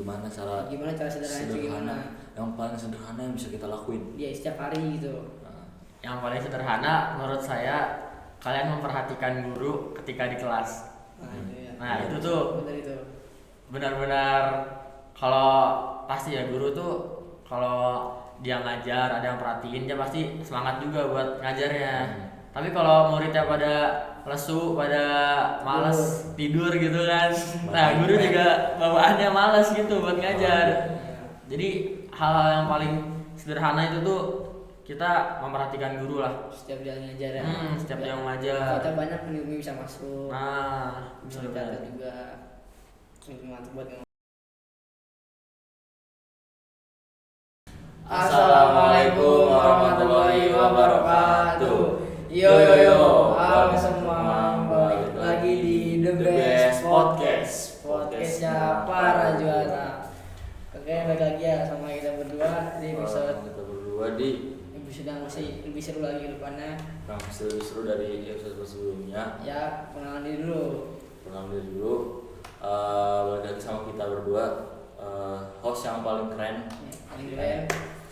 gimana cara sederhana yang paling sederhana yang bisa kita lakuin ya setiap hari gitu. Yang paling sederhana menurut saya kalian memperhatikan guru ketika di kelas. Nah itu tuh benar-benar kalau pasti ya guru tuh kalau dia ngajar ada yang perhatiin dia pasti semangat juga buat ngajarnya. Tapi kalau muridnya pada lesu, pada malas tidur gitu kan, nah guru juga bawaannya malas gitu buat ngajar. Jadi hal-hal yang paling sederhana itu tuh kita memperhatikan guru lah. Setiap dia ngajar ya. Setiap dia ngajar. Kita banyak penilai bisa masuk. Nah, bisa dicatat juga. Mantap buat. Assalamualaikum warahmatullahi wabarakatuh. Yo, halo semua, balik lagi di The Best Podcast. Podcastnya para juara. Oke, balik lagi ya sama kita berdua di episode. Kita berdua di episode yang masih lebih seru lagi ke depannya. Yang masih lebih seru dari episode sebelumnya. Ya, pengenalan diri dulu. Balik lagi sama kita berdua. Host yang paling keren. Paling keren.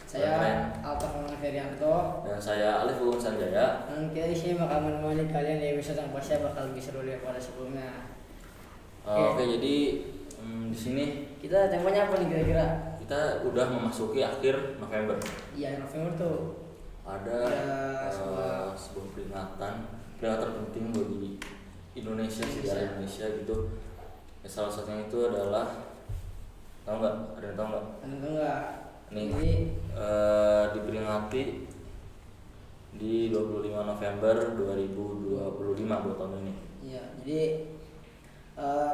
Saya Alta Ferianto dan saya Alif Ugun Sanjaya. Dan kita di sini bakal menemani kalian di episode yang pasti bakal lebih seru daripada sebelumnya. Oke, jadi di sini kita temanya apa nih kira-kira? Kita udah memasuki akhir November. Iya, November tuh ada sebuah peringatan penting bagi Indonesia, sejarah Indonesia gitu. Ya, salah satunya itu adalah tahu nggak? Ada yang tahu nggak? Ini diperingati di 25 November 2025 buat tahun ini. Iya, jadi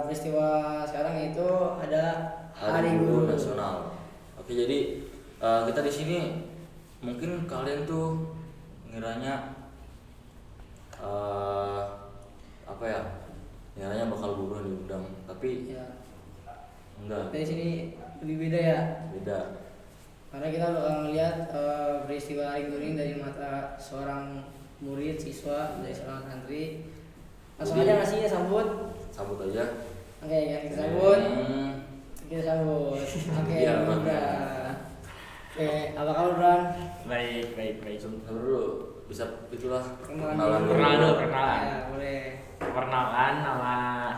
peristiwa sekarang itu ada Hari Guru Nasional. Oke, jadi kita di sini mungkin kalian tuh ngiranya apa ya? Ngiranya bakal guru diundang, tapi ya, enggak. dari sini lebih beda ya. Beda. Karena kita bakal melihat peristiwa Hari Guru ini dari mata seorang murid, siswa, dari seorang santri. Langsung aja ngasihnya Sambut aja. Oke, kita sambut. Oke, ya, Bran. Oke, apa kabar Bran? Baik. Sebentar dulu, bisa itulah Perkenalan dulu. Ya, boleh. Perkenalan, nama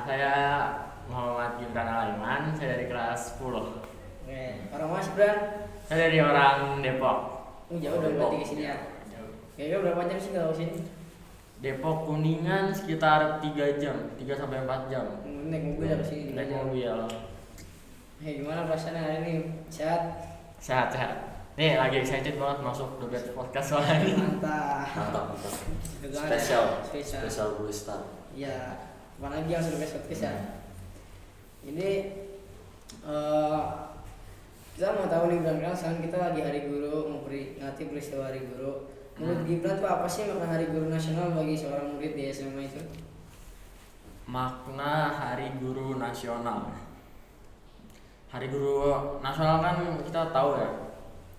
saya Muhammad Gibran Alaiman, saya dari kelas 10. Oke, orang Mas Bran? Saya dari orang Depok. Jauh dari berarti ke sini ya. Kayaknya berapa jam sih kalau ke sini? Depok Kuningan sekitar 3 jam, 3 sampai 4 jam. Naik mobil ke sini. Naik mobil. Gimana perasaannya hari ini? Sehat? Sehat. Nih lagi excited banget masuk The Best Podcast soalnya. Mantap. Spesial Blue Star. Iya, apalagi yang sudah Best Podcast ya. Ini kita mau tahu nih Bang, sekarang kita lagi Hari Guru, mau peringati peristiwa Hari Guru. Menurut Gibran tuh apa sih makna Hari Guru Nasional bagi seorang murid di SMA itu? Makna Hari Guru Nasional. Hari Guru Nasional kan kita tahu ya.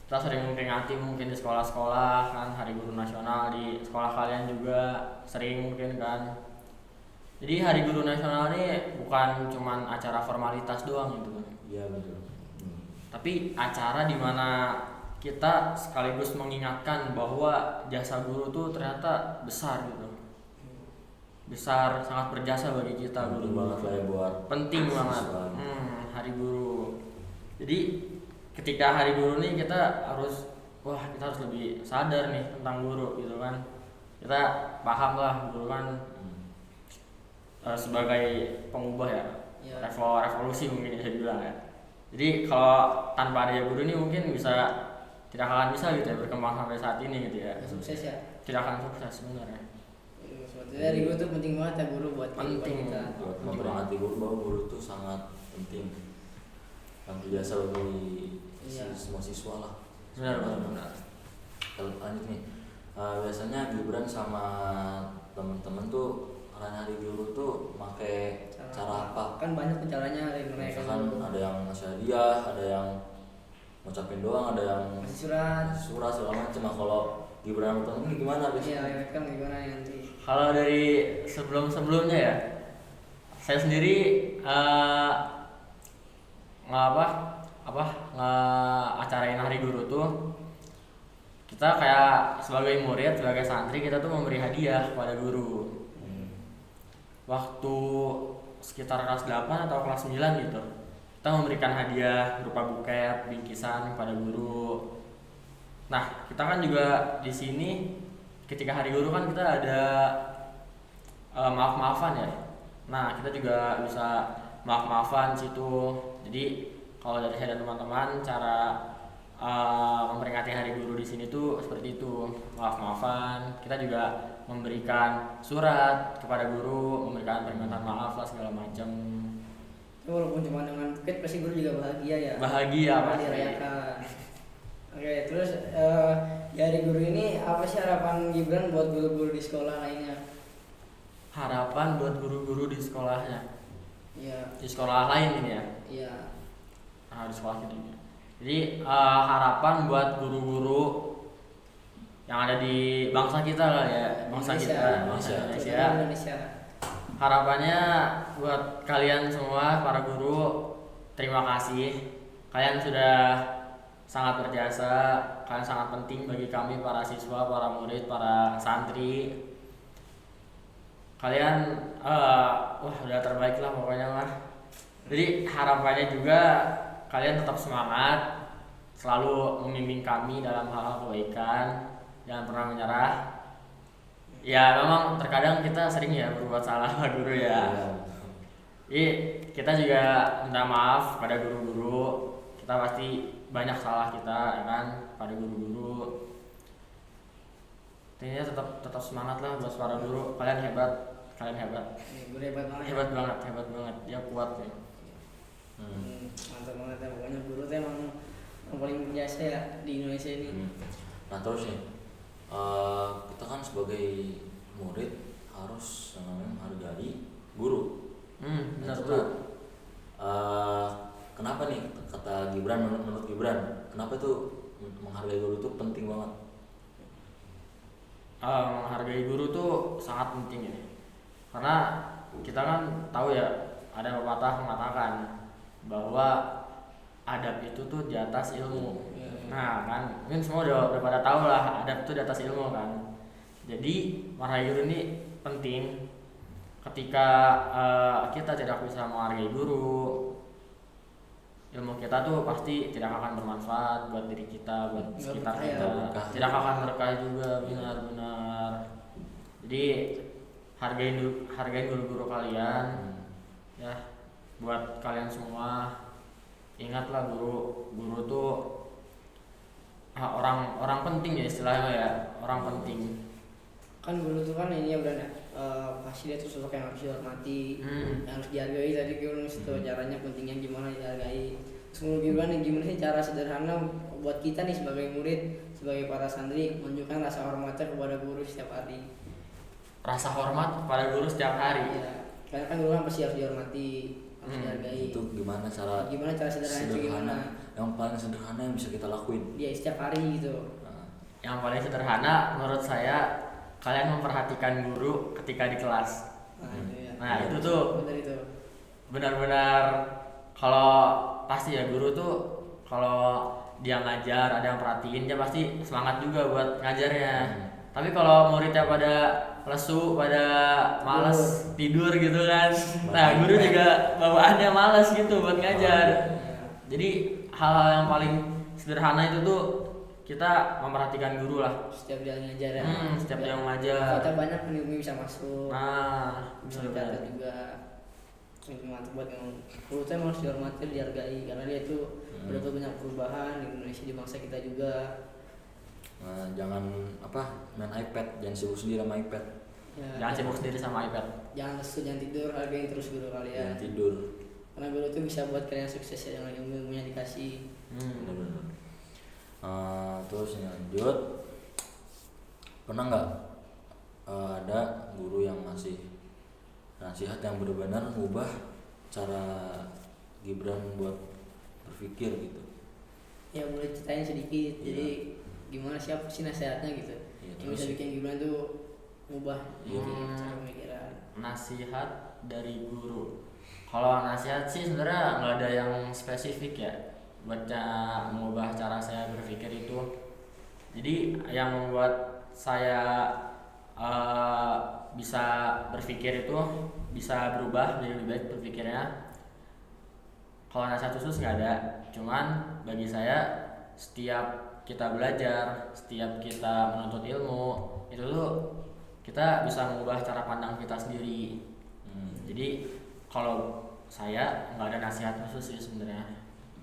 Kita sering memperingati mungkin di sekolah-sekolah kan Hari Guru Nasional, di sekolah kalian juga sering mungkin kan. Jadi Hari Guru Nasional ini bukan cuman acara formalitas doang gitu kan. Iya betul. Tapi acara di mana kita sekaligus mengingatkan bahwa jasa guru tuh ternyata besar gitu. Besar, sangat berjasa bagi kita penting guru. Banget lah ya buat penting banget. Hari Guru. Jadi ketika Hari Guru nih kita harus lebih sadar nih tentang guru gitu kan. Kita paham lah guru kan sebagai pengubah ya. Revolusi mungkin bisa dibilang ya. Jadi kalau tanpa adanya guru ini mungkin tidak akan bisa gitu ya berkembang sampai saat ini gitu ya. Sukses ya? Tidak akan sukses sebenarnya. Sebetulnya Hari Guru itu penting banget ya guru buat kita. Buat memperingati guru bahwa guru itu sangat penting. Sangat biasa bagi semua siswa lah. Benar. Kalau lanjut nih, biasanya Gibran sama teman-teman tuh hari guru tuh pakai cara apa? Kan banyak tuh caranya hari mereka. Misalkan ada yang ngasih hadiah, ada yang ngucapin doang, ada yang ngasih surat segala macam. Kalau Gibran temen ini gimana biasanya? Iya, kan gimana nanti? Kalau dari sebelumnya ya, saya sendiri ngeacarain hari guru tuh kita kayak sebagai murid, sebagai santri kita tuh memberi hadiah kepada guru. Waktu sekitar kelas 8 atau kelas 9 gitu, kita memberikan hadiah berupa buket, bingkisan kepada guru. Nah, kita kan juga di sini ketika hari guru kan kita ada maaf-maafan ya. Nah, kita juga bisa maaf-maafan situ. Jadi kalau dari saya dan teman-teman cara memperingati hari guru di sini tuh seperti itu, maaf-maafan. Kita juga memberikan surat kepada guru, memberikan permintaan maaf lah segala macam. Walaupun cuma dengan buket pasti guru juga bahagia ya. Bahagia Karena pasti. dirayakan. Oke, terus di hari guru ini apa sih harapan Gibran buat guru-guru di sekolah lainnya? Harapan buat guru-guru di sekolahnya, Iya. di sekolah lain ini ya. Iya. Di sekolah kita ini. Jadi harapan buat guru-guru yang ada di bangsa kita lah ya, bangsa Indonesia. kita, bangsa Indonesia. Indonesia. Harapannya buat kalian semua para guru, terima kasih. Kalian sudah sangat berjasa, kalian sangat penting bagi kami para siswa, para murid, para santri. Kalian udah terbaik lah pokoknya mah. Jadi harapannya juga kalian tetap semangat, selalu membimbing kami dalam hal-hal kebaikan, jangan pernah menyerah. Ya memang terkadang kita sering ya berbuat salah sama guru ya. Jadi kita juga minta maaf pada guru-guru. Kita pasti banyak salah kita ya kan pada guru-guru. Intinya tetap semangat lah buat para guru. Kalian hebat. Guru hebat banget. Hebat banget. Dia kuat ya. Mantap banget ya, pokoknya guru tuh emang yang paling berjasa ya di Indonesia ini. Nah terus nih, kita kan sebagai murid harus menghargai guru. Benar Nah, tuh. kenapa nih kata Gibran, menurut Gibran, kenapa tuh menghargai guru tuh penting banget? Menghargai guru tuh sangat penting ya. Karena kita kan tahu ya, ada pepatah mengatakan bahwa adab itu tuh di atas ilmu. Nah kan, mungkin semua udah pada tahu lah adab itu di atas ilmu kan. Jadi menghargai guru ini penting. Ketika kita tidak bisa menghargai guru, ilmu kita tuh pasti tidak akan bermanfaat buat diri kita, buat sekitar kita. Tidak akan berkah juga, benar-benar. Jadi hargain guru-guru kalian. Ya, buat kalian semua, ingatlah guru tuh orang penting ya istilahnya ya, orang penting. Kan guru tuh kan ini ya Bran ya, pasti dia tuh sosok yang harus dihormati, yang harus dihargai. Tadi guru itu caranya pentingnya gimana dihargai. Terus menurut Gibran nih, gimana sih cara sederhana buat kita nih sebagai murid, sebagai para santri menunjukkan rasa hormatnya kepada guru setiap hari. Rasa hormat kepada guru setiap hari. Iya, karena kan guru kan pasti harus dihormati, harus dihargai. Itu gimana cara Sederhana itu gimana? Yang paling sederhana yang bisa kita lakuin. Dia setiap hari gitu. Yang paling sederhana menurut saya, kalian memperhatikan guru ketika di kelas. Nah itu tuh benar itu. Benar-benar kalau pasti ya guru tuh kalau dia ngajar ada yang perhatiin, dia pasti semangat juga buat ngajarnya. Tapi kalau muridnya pada lesu, pada malas tidur gitu kan, nah guru juga bawaannya malas gitu buat ngajar. Jadi hal-hal yang paling sederhana itu tuh kita memperhatikan guru lah. Setiap dia ngajar ya. Setiap dia ngajar. Kita banyak penilai bisa masuk. Nah, Bisa dicatat juga. Itu mantap buat yang guru tuh emang harus dihormati, dihargai karena dia itu betul banyak perubahan di Indonesia, di bangsa kita juga. Nah, jangan main iPad, jangan sibuk sendiri sama iPad. Ya, jangan sibuk sendiri sama iPad. Jangan lesu, jangan tidur, hargain terus guru kalian. Jangan tidur. Karena guru tuh bisa buat kalian sukses ya dengan ilmu-ilmunya dikasih. Benar-benar. Terus lanjut, pernah nggak ada guru yang ngasih nasihat yang benar-benar mengubah cara Gibran buat berpikir gitu? Ya boleh ceritain sedikit. Jadi gimana siapa sih nasihatnya gitu? Yang bisa bikin Gibran tuh mengubah cara pemikiran. Nasihat dari guru. Kalau nasihat sih sebenarnya nggak ada yang spesifik ya buat mengubah cara saya berpikir itu. Jadi yang membuat saya bisa berpikir itu bisa berubah jadi lebih baik berpikirnya. Kalau nasihat khusus nggak ada, cuman bagi saya setiap kita belajar, setiap kita menuntut ilmu itu tuh kita bisa mengubah cara pandang kita sendiri. Jadi kalau saya nggak ada nasihat khusus sih sebenarnya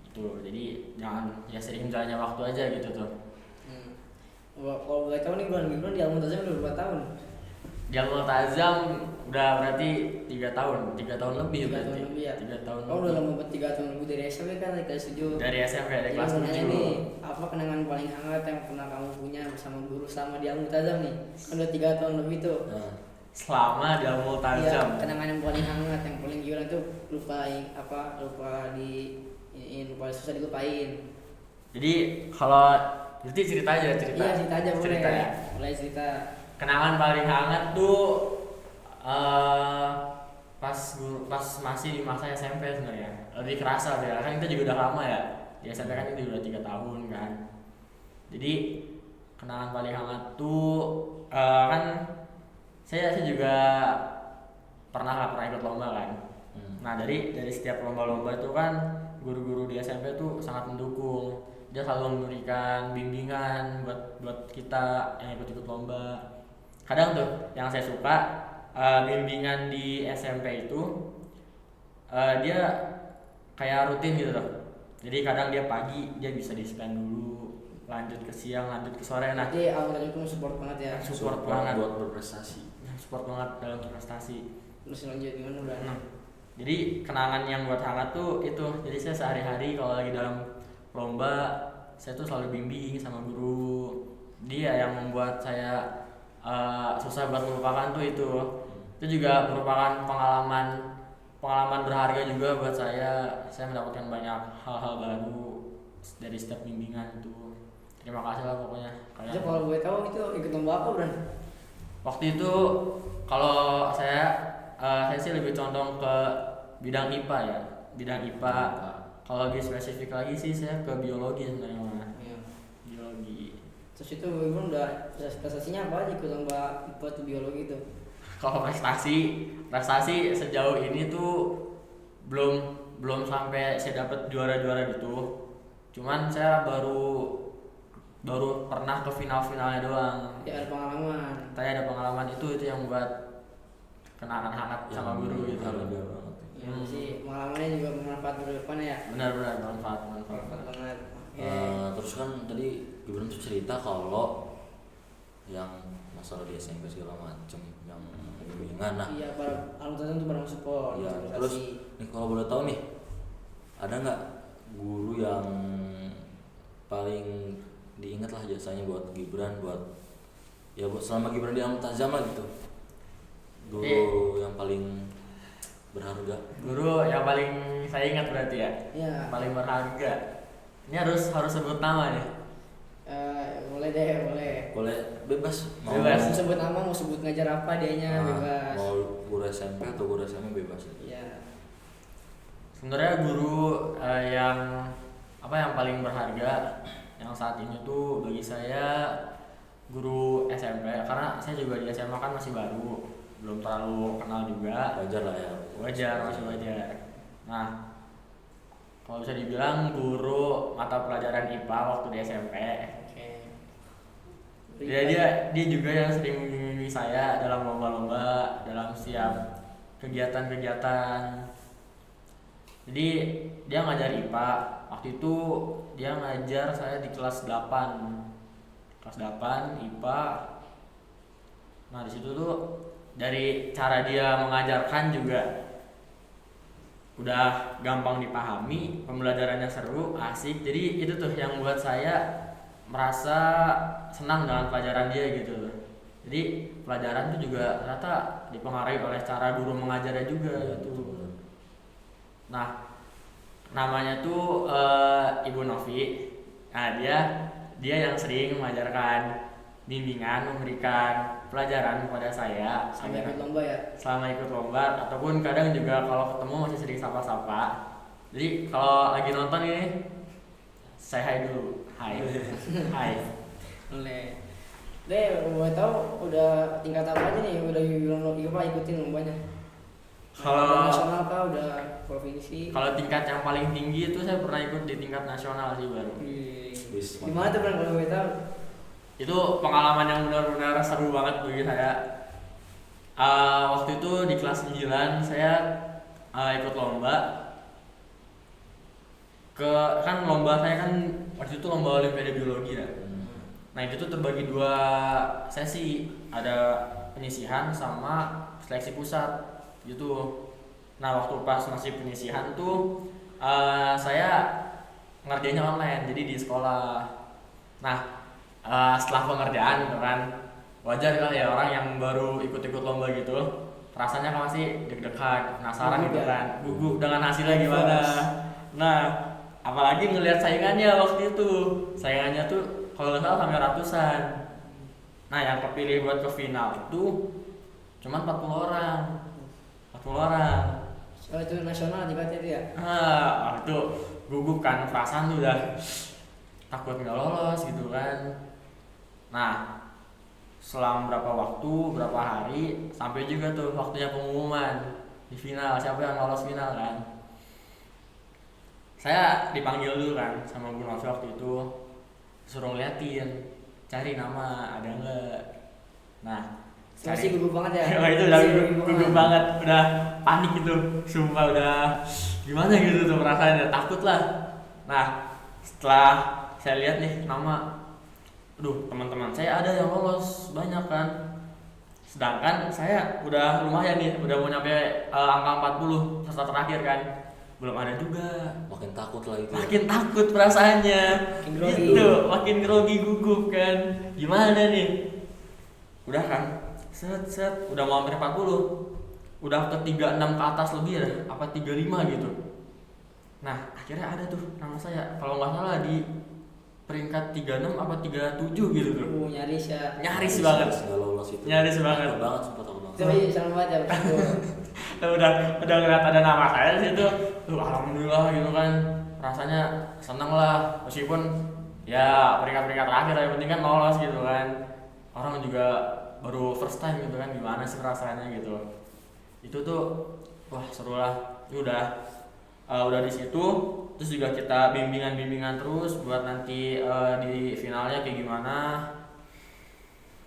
itu. Jadi jangan ya sering jalannya waktu aja gitu tuh. Kalau boleh tahu nih bulan di Al-Multazam udah berapa tahun? Di Al-Multazam udah berarti 3 tahun lebih 3 berarti. tahun lebih ya? 3 tahun Oh udah lama banget 3 tahun lebih dari SMP kan dari kelas 7. Dari SMP dari Jadi kelas mau nanya 7. nih, apa kenangan paling hangat yang pernah kamu punya bersama guru sama di Al-Multazam nih? Kan udah 3 tahun lebih tuh. Selama di Iya, Al-Multazam. kenangan yang paling hangat, yang paling gila tuh lupa susah dilupain. Jadi kalau berarti cerita aja cerita. Iya cerita aja boleh. Cerita ya. Mulai cerita. Kenangan paling hangat tuh pas masih di masa SMP sebenarnya. Lebih kerasa ya, kan kita juga udah lama ya. Di SMP kan itu udah 3 tahun kan. Jadi kenangan paling hangat tuh kan saya juga pernah ikut lomba kan. Nah dari setiap lomba-lomba itu kan guru-guru di SMP tuh sangat mendukung. Dia selalu memberikan bimbingan buat kita yang ikut lomba. Kadang tuh yang saya suka bimbingan di SMP itu dia kayak rutin gitu loh. Jadi kadang dia pagi dia bisa di-scan dulu, lanjut ke siang, lanjut ke sore. Nah, jadi Al-Multazam itu support banget ya. Support banget buat berprestasi. Support banget dalam berprestasi. Terus lanjut gimana udah? Jadi kenangan yang buat hangat tuh itu. Jadi saya sehari-hari kalau lagi dalam lomba saya tuh selalu bimbing sama guru. Dia yang membuat saya susah buat melupakan tuh itu. Itu juga merupakan pengalaman berharga juga buat saya. Saya mendapatkan banyak hal-hal baru dari setiap bimbingan itu. Terima kasih lah pokoknya kalian. Jadi kalau gue tahu itu ikut lomba apa Bran? Waktu itu kalau saya sih lebih condong ke bidang IPA ya, bidang IPA. Kalau lebih spesifik lagi sih saya ke biologi sebenarnya mah. Iya. Biologi. Terus itu Bran udah prestasinya apa aja ikut lomba IPA tuh biologi itu? Kalau prestasi sejauh ini tuh belum sampai saya dapat juara gitu. Cuman saya baru pernah ke final-finalnya doang. Ya ada pengalaman. Saya ada pengalaman itu yang buat kenangan hangat sama guru gitu. Ya sih pengalamannya juga bermanfaat di depan ya. Benar bermanfaat. Banget. Terus kan tadi Gibran tuh cerita kalau yang masalah di SMP segala macem yang bimbingan. Nah, iya para Al-Multazam tuh bareng support. ya, terus nih kalau boleh tahu nih ada nggak guru yang paling diingat lah jasanya buat Gibran, buat selama Gibran di Al-Multazam lah gitu, guru yang paling berharga. Guru yang paling saya ingat berarti ya. Iya. Paling berharga. Ini harus sebut nama nih. Boleh deh, boleh. Boleh bebas. Mau sebut nama, mau sebut ngajar apa dianya bebas. Mau guru SMP atau guru SMA bebas. Iya. Sebenarnya guru yang paling berharga yang saat ini tuh bagi saya guru SMP, karena saya juga di SMA kan masih baru, belum terlalu kenal juga. Wajar lah ya. Masih wajar. Nah, kalau bisa dibilang guru mata pelajaran IPA waktu di SMP. Dia juga yang sering membimbing saya dalam lomba-lomba, dalam setiap kegiatan-kegiatan. Jadi dia ngajar IPA. Waktu itu dia ngajar saya di kelas 8 IPA. Nah di situ tuh dari cara dia mengajarkan juga udah gampang dipahami, pembelajarannya seru, asik. Jadi itu tuh yang buat saya merasa senang dengan pelajaran dia gitu. Jadi pelajaran itu juga ternyata dipengaruhi oleh cara guru mengajarnya juga gitu. Nah, namanya tuh Ibu Novi. Nah, dia yang sering mengajarkan bimbingan, memberikan pelajaran kepada saya Sama ikut lomba ya. selama ikut lomba, ataupun kadang juga kalau ketemu masih sering sapa-sapa. Jadi kalau lagi nonton ini saya hai dulu, hai. Hai. Boleh. Deh, mau tahu udah tingkat apa aja nih? Udah ikutin lombanya? Kalau Udah nasional kah? Udah provinsi? kalau tingkat yang paling tinggi itu saya pernah ikut di tingkat nasional sih baru. Wis, Gimana tuh Bang kalau boleh tahu? Itu pengalaman yang benar-benar seru banget bagi saya. Waktu itu di kelas 9 saya ikut lomba. Kan lomba saya kan waktu itu lomba olimpiade biologi ya. Nah itu tuh terbagi 2 sesi, ada penyisihan sama seleksi pusat gitu. Nah waktu pas masih penyisihan tuh saya ngerjainnya online, jadi di sekolah. Nah setelah pengerjaan gitu kan, wajar kan ya orang yang baru ikut-ikut lomba gitu, rasanya kan masih deg-degan, penasaran gitu kan, gugup dengan hasilnya gimana. Nah apalagi ngelihat saingannya waktu itu, saingannya tuh kalau nggak salah sampai ratusan. Nah yang kepilih buat ke final itu cuma 40 orang. 40 orang. Soalnya itu nasional tingkatnya itu ya. Itu gugup kan, perasaan tuh udah takut nggak lolos gitu kan. Nah selang berapa waktu, berapa hari, sampai juga tuh waktunya pengumuman di final, siapa yang lolos final kan. Saya dipanggil dulu kan sama Bu Novi waktu itu, suruh ngeliatin, cari nama ada nggak. Nah Masih gugup banget ya. Wah itu udah gugup banget, udah panik gitu, sumpah udah gimana gitu tuh perasaannya, takut lah. Nah setelah saya lihat nih nama, aduh teman-teman saya ada yang lolos banyak kan, sedangkan saya udah lumayan nih, udah mau nyampe angka 40 peserta terakhir kan, belum ada juga. makin takut lah itu. Makin takut perasaannya, Makin grogi. gitu, makin grogi, gugup kan, gimana nih. Udah kan, set, udah mau hampir 40, udah ke 36 ke atas lebih ya, apa 35 gitu. Nah akhirnya ada tuh nama saya, kalau nggak salah di peringkat 36 apa 37 gitu tuh. Nyaris ya. Nyaris banget, Nggak lolos itu. nyaris banget. Takut banget, sumpah takut banget. Tapi sama banget ya. udah ngeliat ada nama saya di situ, alhamdulillah gitu kan, rasanya seneng lah, meskipun ya peringkat terakhir, yang penting kan lolos gitu kan. Orang juga baru first time gitu kan, gimana sih rasanya gitu. Itu tuh wah seru lah. Udah di situ, terus juga kita bimbingan terus buat nanti di finalnya kayak gimana.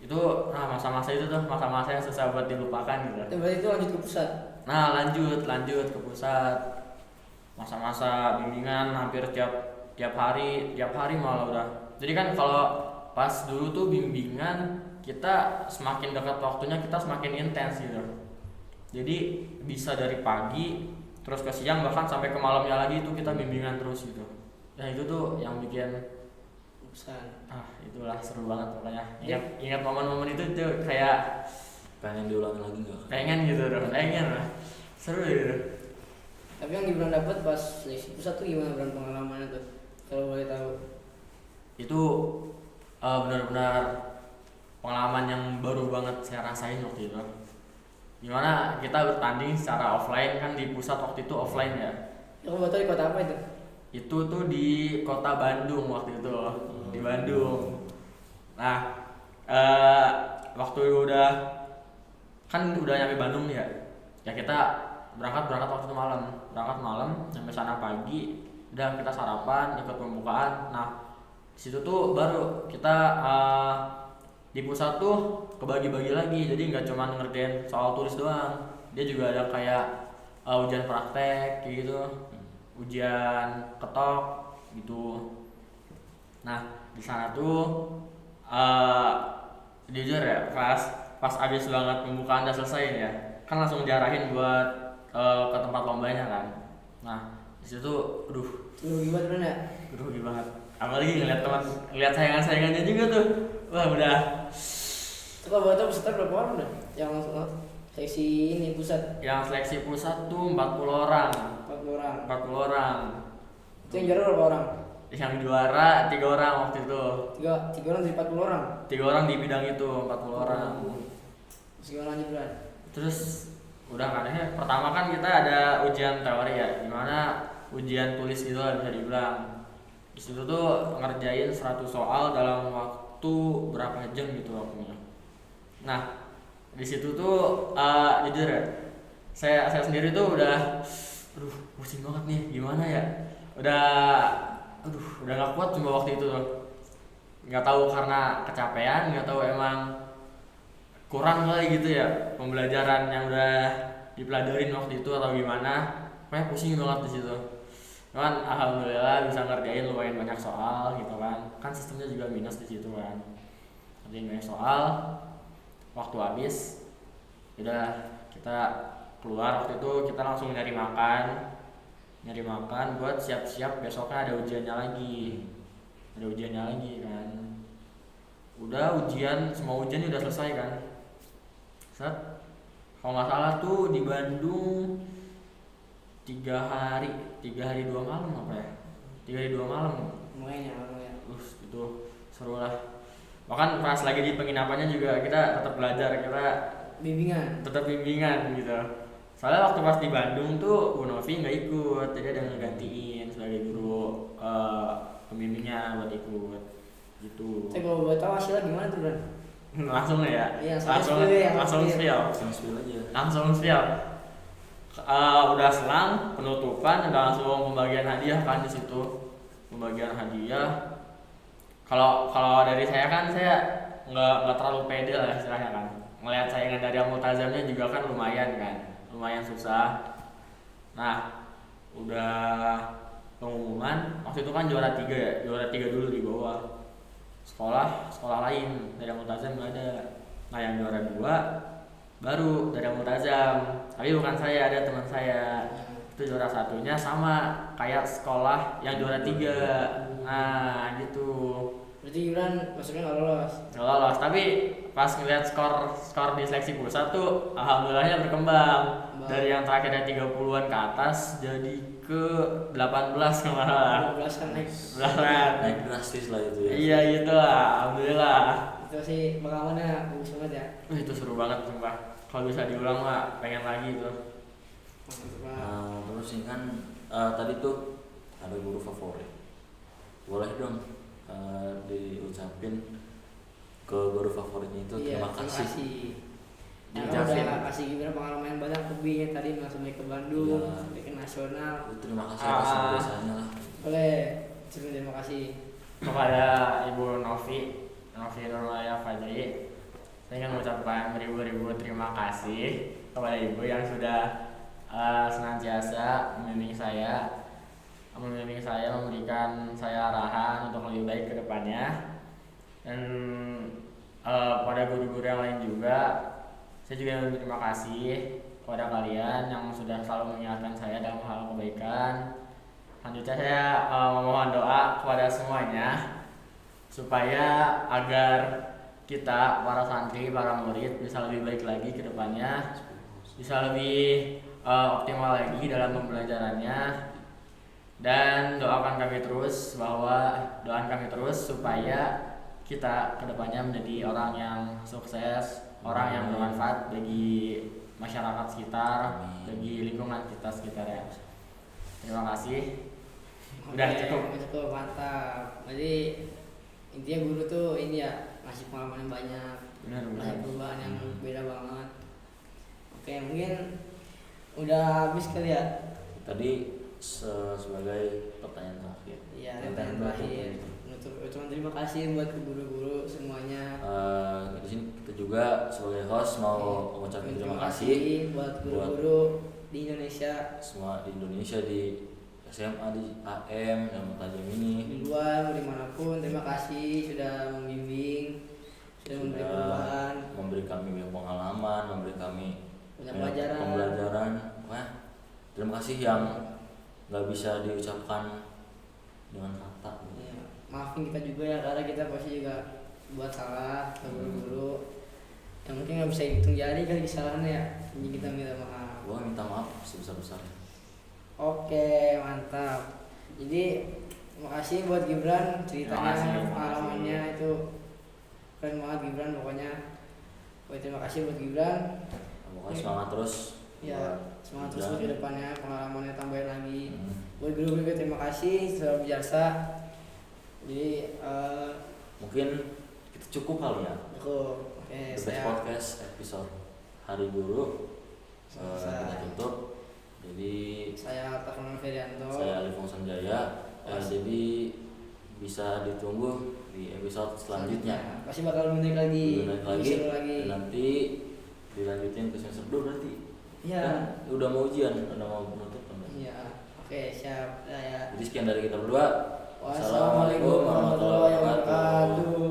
Itu masa-masa itu tuh masa-masa yang susah buat dilupakan gitu. Berarti itu lanjut ke pusat. Nah lanjut ke pusat, masa-masa bimbingan hampir tiap hari malah udah. Jadi kan kalau pas dulu tuh bimbingan kita semakin dekat waktunya kita semakin intens gitu. Jadi bisa dari pagi terus ke siang, bahkan sampai ke malamnya lagi itu kita bimbingan terus gitu. Nah itu tuh yang bikin itulah seru banget pokoknya. Ingat momen-momen itu tuh kayak Pengen diulangi lagi nggak? pengen gitu loh, pengen lah, seru gitu. Tapi yang Gibran dapat pas seleksi pusat tuh gimana Bran pengalamannya tuh? Kalau boleh tahu. Itu benar-benar pengalaman yang baru banget saya rasain waktu itu. Gimana kita bertanding secara offline kan, di pusat waktu itu offline ya. Kamu mau tahu di kota apa itu? Itu tuh di kota Bandung waktu itu, di Bandung. Nah waktu udah nyampe Bandung ya kita berangkat waktu itu malam, sampai sana pagi, udah kita sarapan, ikut pembukaan. Nah situ tuh baru kita di pusat tuh kebagi-bagi lagi, jadi nggak cuma ngerjain soal tulis doang, dia juga ada kayak ujian praktek kayak gitu, ujian ketok gitu. Nah di sana tuh jujur ya, pas abis banget pembukaan udah selesai ya, kan langsung diarahin buat ke tempat lombanya kan. Nah di situ Gimana Bran ya? grogi banget, apalagi ngeliat saingannya juga tuh, wah udah. Itu kalau boleh tahu peserta berapa orang udah? Yang langsung seleksi ini pusat Yang seleksi pusat tuh 40 orang. 40 orang. 40 orang. Itu yang juara berapa orang? Yang juara 3 orang waktu itu. Tiga orang dari 40 orang. 3 orang di bidang itu, 40 orang. Terus gimana lanjut Bran? Terus udah kan ya, pertama kan kita ada ujian teori ya, gimana ujian tulis gitu lah bisa dibilang. Di situ tuh ngerjain 100 soal dalam waktu berapa jam gitu waktunya. Nah, di situ tuh jujur ya, saya sendiri tuh udah pusing banget nih, gimana ya? Udah gak kuat cuma waktu itu tuh. Nggak tahu karena kecapean, nggak tahu emang kurang kali gitu ya pembelajaran yang udah dipelajarin waktu itu atau gimana. Pokoknya pusing banget di situ. Cuman alhamdulillah bisa ngerjain lumayan banyak soal gitu kan. Kan sistemnya juga minus di situ kan. Ngerjain banyak soal, waktu habis, udah kita keluar waktu itu kita langsung nyari makan buat siap-siap besoknya ada ujiannya lagi kan. Udah ujian, semua ujian udah selesai kan. Kalau nggak salah tuh di Bandung 3 hari 2 malam apa ya? 3 hari 2 malam. Lumayan ya. Itu seru lah. Bahkan pas lagi di penginapannya juga kita tetap belajar, kita bimbingan gitu. Soalnya waktu pas di Bandung tuh Bu Novi nggak ikut, jadi ada ngegantiin sebagai guru pembimbingnya buat ikut gitu. Saya kalau buat tahu hasilnya gimana tuh Bran? Langsung ya? Iya, langsung spill aja. Langsung spill. Udah selang penutupan, udah langsung pembagian hadiah kan di situ. Pembagian hadiah. Kalau dari saya kan saya nggak terlalu pede lah istilahnya kan. Ngelihat saingan dari Al-Multazamnya juga kan lumayan susah. Nah, udah pengumuman waktu itu kan juara 3 dulu di bawah. Sekolah lain dari Al-Multazam nggak ada. Nah, yang juara 2 baru dari Al-Multazam, tapi bukan saya, ada teman saya. Itu juara 1-nya sama kayak sekolah yang juara 3. Nah gitu. Berarti Gibran masuknya nggak lolos? Nggak lolos, tapi pas ngeliat skor di seleksi pusat tuh alhamdulillahnya berkembang. Dari yang terakhirnya 30-an ke atas jadi ke 18 kemarin. 12 kan naik. Naik drastis lah itu ya. Iya gitu lah, alhamdulillah. Itu sih pengalamannya bagus banget ya. Itu seru banget sumpah. Kalau bisa diulang mah pengen lagi itu. Terus ini kan tadi tuh ada guru favorit. Boleh dong diucapin ke guru favoritnya itu terima kasih. Yang udah kasih Gibran pengalaman banyak lebihnya tadi langsung naik ke Bandung, sampai ke nasional. Terima kasih atas jasanya lah. Boleh, terima kasih kepada Ibu Novi Nurmaya Fajri. Saya ingin mengucapkan beribu-ribu terima kasih kepada Ibu yang sudah senantiasa membimbing saya, memberikan saya arahan untuk lebih baik ke depannya. Dan pada guru-guru yang lain juga, saya juga ingin berterima kasih kepada kalian yang sudah selalu mengingatkan saya dalam hal kebaikan. Selanjutnya saya memohon doa kepada semuanya supaya agar kita para santri, para murid bisa lebih baik lagi ke depannya, bisa lebih optimal lagi dalam pembelajarannya. Dan doakan kami terus supaya kita kedepannya menjadi orang yang sukses, orang yang bermanfaat bagi masyarakat sekitar, bagi lingkungan kita sekitar ya. Terima kasih. Udah cukup mantap. Jadi intinya guru tuh ini ya ngasih pengalaman yang banyak, ngasih perubahan yang beda banget. Oke, mungkin udah habis kali ya. Tadi sebagai pertanyaan terakhir. Iya, pertanyaan terakhir. Cuma terima kasih buat guru-guru semuanya. Di sini kita juga sebagai host mau mengucapkan terima kasih buat guru-guru di Indonesia. Semua di Indonesia, di SMA, di AM, dan Multazam ini. Di luar, dimanapun, terima kasih sudah membimbing, sudah memberi perubahan, memberi kami banyak pengalaman, memberi kami banyak pembelajaran. Wah, terima kasih yang nggak bisa diucapkan dengan kata. Ya, maafin kita juga ya karena kita pasti juga buat salah ke guru-guru yang mungkin nggak bisa hitung jari kali kesalahannya ya. Jadi kita minta maaf. Gua minta maaf sebesar-besarnya. Oke, mantap. Jadi makasih buat Gibran ceritanya, pengalamannya itu keren banget Gibran pokoknya. Oke, terima kasih buat Gibran. Pokoknya semangat terus. Ya, semangat terus Gibran. buat kedepannya, pengalamannya tambahin lagi. Hmm. Buat guru juga terima kasih sudah berjasa. Jadi Mungkin kita cukup kali ya. oke, The Best saya Podcast episode Hari Guru Saya- kita tutup. Jadi Takman Ferianto. saya Alifong Sanjaya. Jadi bisa ditunggu di episode selanjutnya. Pasti bakal menarik lagi. Lebih lebih seru lagi. Dan nanti dilanjutin ke semester 2 berarti. Iya. Kan udah mau ujian, udah mau penutup kan. Iya. Oke, siap. Ya. Jadi sekian dari kita berdua. Wassalamualaikum warahmatullahi wabarakatuh.